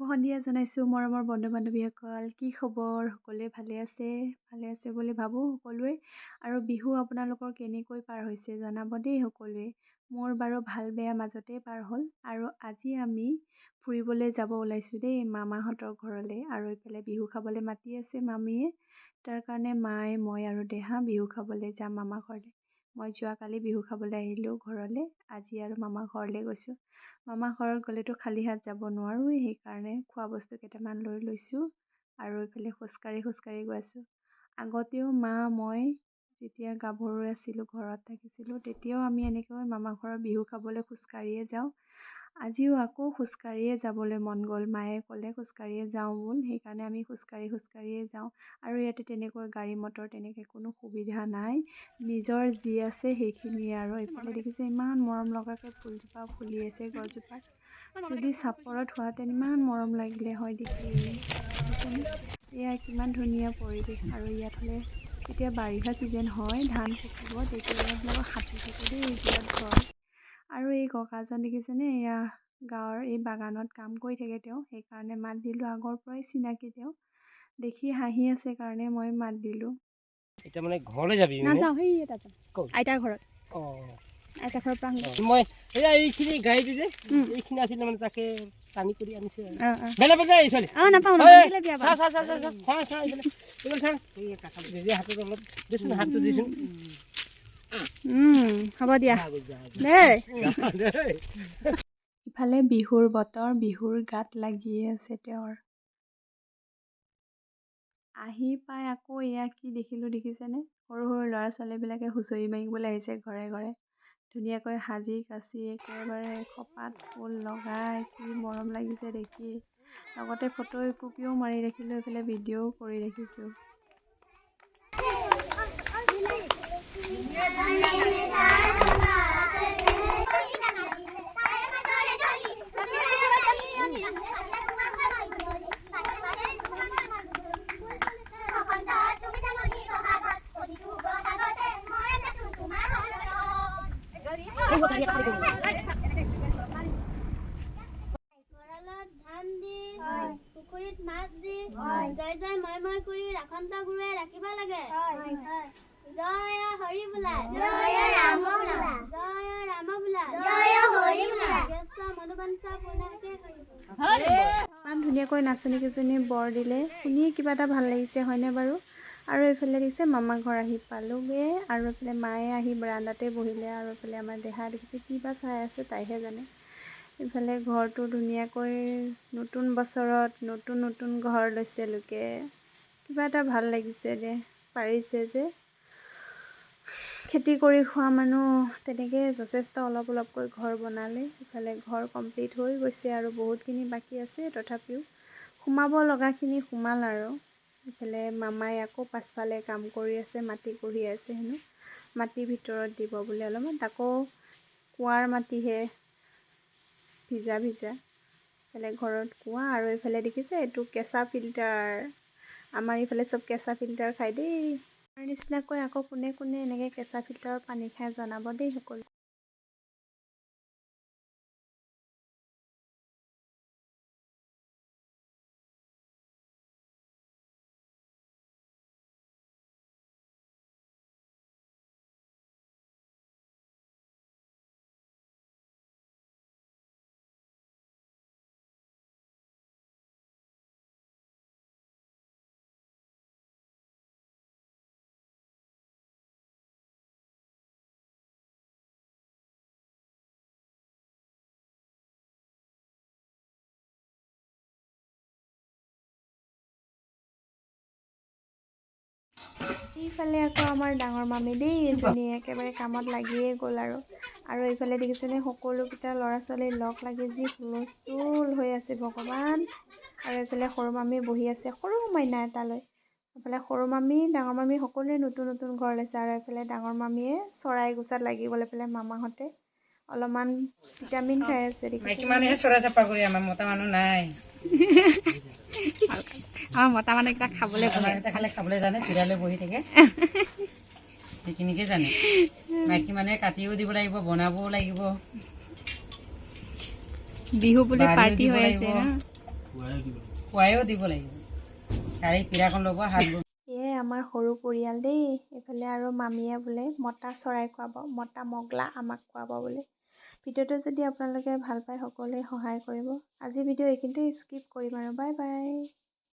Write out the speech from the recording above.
বহনীয়া জনাইছোঁ মৰমৰ বন্ধু বান্ধৱীসকল, কি খবৰ? সকলোৱে ভালে আছে বুলি ভাবোঁ সকলোৱে। আৰু বিহু আপোনালোকৰ কেনেকৈ পাৰ হৈছে জনাব দেই সকলোৱে। মোৰ বাৰু ভাল বেয়া মাজতেই পাৰ হ'ল। আৰু আজি আমি ফুৰিবলৈ যাব ওলাইছোঁ দেই মামাহঁতৰ ঘৰলৈ। আৰু এইফালে বিহু খাবলৈ মাতি আছে মামীয়ে। তাৰ কাৰণে মায়ে মই আৰু দেহা বিহু খাবলৈ যাম মামা ঘৰলৈ। মই যোৱাকালি বিহু খাবলৈ আহিলোঁ ঘৰলৈ, আজি আৰু মামা ঘৰলৈ গৈছোঁ। মামা ঘৰত গ'লেতো খালী হাত যাব নোৱাৰোঁ, সেইকাৰণে খোৱা বস্তু কেইটামান লৈ লৈছোঁ আৰু এইফালে খোজকাঢ়ি গৈ আছোঁ। আগতেও মা মই যেতিয়া গাভৰু আছিলোঁ ঘৰত থাকিছিলোঁ তেতিয়াও আমি এনেকৈ মামা ঘৰৰ বিহু খাবলৈ খোজকাঢ়িয়ে যাওঁ। আজিও আকৌ খোজকাঢ়িয়ে যাবলৈ মন গ'ল, মায়ে ক'লে খোজকাঢ়িয়ে যাওঁ ব'ল, সেইকাৰণে আমি খোজকাঢ়িয়ে যাওঁ। আৰু ইয়াতে তেনেকৈ গাড়ী মটৰ তেনেকৈ কোনো সুবিধা নাই, নিজৰ যি আছে সেইখিনিয়ে। আৰু এইফালে দেখিছে ইমান মৰম লগাকৈ ফুলজোপা ফুলি আছে গছজোপাত। যদি চাপৰত হোৱাহেঁতেন ইমান মৰম লাগিলে হয় দেখি। দেখিছেনে এয়া কিমান ধুনীয়া পৰিৱেশ। আৰু ইয়াত হ'লে যেতিয়া বাৰিষা ছিজন হয় ধান পকিব তেতিয়া ইয়াত হাতী থাকে দেই এইবিলাক ঘৰত। আৰু এই ককাজন দেখিছেনে এয়া গাঁৱৰ এই বাগানত কাম কৰি থাকে তেওঁ, সেইকাৰণে মাত দিলোঁ। আগৰ পৰাই চিনাকি তেওঁ, দেখি হাঁহি আছে কাৰণে মই মাত দিলোঁ। এতিয়া মানে ঘৰলৈ যাবি? নাযাওঁ, সেই তাত যাম আইতাৰ ঘৰত। আইতাৰ ঘৰৰ পৰা মই এয়া এইখিনি গাড়ীটো যে এইখিনি আছিলে মানে তাকে টানি কৰি আনিছে। বেলা বেলা এই ছোৱালী নাপাওঁ হাতত অলপ দেচোন, হাতটো দিচোন। হ'ব দিয়া দেই। ইফালে বিহুৰ বতৰ, বিহুৰ গাত লাগিয়ে আছে তেওঁৰ। আহি পাই আকৌ এয়া কি দেখিলোঁ দেখিছেনে, সৰু সৰু ল'ৰা ছোৱালীবিলাকে হুঁচৰি মাৰিবলৈ আহিছে ঘৰে ঘৰে। ধুনীয়াকৈ সাজি কাচি একেবাৰে খপাত ফুল লগাই কি মৰম লাগিছে দেখি। লগতে ফটো একপিও মাৰি ৰাখিলোঁ, এইফালে ভিডিঅ'ও কৰি ৰাখিছোঁ। পুখুৰীত মাছ দি জয় জয় মই মই কৰি ৰাখন্ত গুৰুৱে ৰাখিব লাগে। জয় হৰি বোলা, জয় ৰাম বোলা, জয় ৰাম বোলা, জয় হৰি বোলা, ব্যস্ত মনোবাঞ্ছা পূৰ্ণাকে কৰিব। ইমান ধুনীয়াকৈ নাচনীকেইজনী বৰ দিলে, শুনিয়ে কিবা এটা ভাল লাগিছে হয়নে বাৰু? আৰু এইফালে দেখিছে মামা ঘৰ আহি পালোঁগৈ। আৰু এইফালে মায়ে আহি বাৰান্দাতে বহিলে। আৰু এইফালে আমাৰ দেহা দেখিছে কিবা চাই আছে তাইহে জানে। ইফালে ঘৰটো ধুনীয়াকৈ নতুন বছৰত নতুন নতুন ঘৰ লৈছে লোকে, কিবা এটা ভাল লাগিছে দে। পাৰিছে যে খেতি কৰি খোৱা মানুহ তেনেকৈ যথেষ্ট অলপ অলপকৈ ঘৰ বনালে। ইফালে ঘৰ কমপ্লিট হৈ গৈছে আৰু বহুতখিনি বাকী আছে, তথাপিও সোমাব লগাখিনি সোমাল। আৰু ইফালে মামাই আকৌ পাছফালে কাম কৰি আছে, মাটি কঢ়িয়াই আছে হেনো, মাটি ভিতৰত দিব বোলে অলপমান। আকৌ কুঁৱাৰ মাটিহে ভিজা ভিজা। এইফালে ঘৰত কুঁৱা, আৰু এইফালে দেখিছে এইটো কেঁচা ফিল্টাৰ। আমাৰ এইফালে চব কেঁচা ফিল্টাৰ খায় দেই। তাৰ নিচিনাকৈ আকৌ কোনে কোনে এনেকৈ কেঁচা ফিল্টাৰৰ পানী খাই জনাব দেই সকলো। এইফালে আকৌ আমাৰ ডাঙৰ মামী দেই এজনী একেবাৰে কামত লাগিয়ে গ'ল। আৰু এইফালে দেখিছেনে সকলোকেইটা ল'ৰা ছোৱালী লগ লাগি যি হুলস্থুল হৈ আছে ভগৱান। আৰু এইফালে সৰু মামী বহি আছে সৰু মাইনা এটালৈ। এইফালে সৰু মামী ডাঙৰ মামী সকলোৱে নতুন নতুন ঘৰ লৈছে। আৰু এইফালে ডাঙৰ মামীয়ে চৰাই গোছাত লাগি গ'ল। এইফালে মামাহঁতে অলপমান ভিটামিন খাই আছে। মাইকী মানুহে চৰাই চাপা কৰি, আমাৰ মতা মানুহ নাই। আমাৰ মতা মানুহকেইটা খাবলৈ খাবলৈ জানে, পিৰালৈ বহি থাকে সেইখিনিকে জানে। মাইকী মানুহে কাটিও দিব লাগিব, বনাবও লাগিব, বিহু বুলি পাৰ্টি হৈ আছে। খুৱাইও দিব লাগিব। কালি পিৰাকণ ল'ব হাত বব। এয়ে আমাৰ সৰু পৰিয়াল দেই। এইফালে আৰু মামীয়ে বোলে মতা চৰাই খুৱাব, মতা মগলা আমাক খুৱাব বোলে। ভিডিঅ'টো যদি আপোনালোকে ভাল পায় সকলোৱে সহায় কৰিব। আজি ভিডিঅ' এইখিনিতে স্কিপ কৰিম আৰু বাই বাই।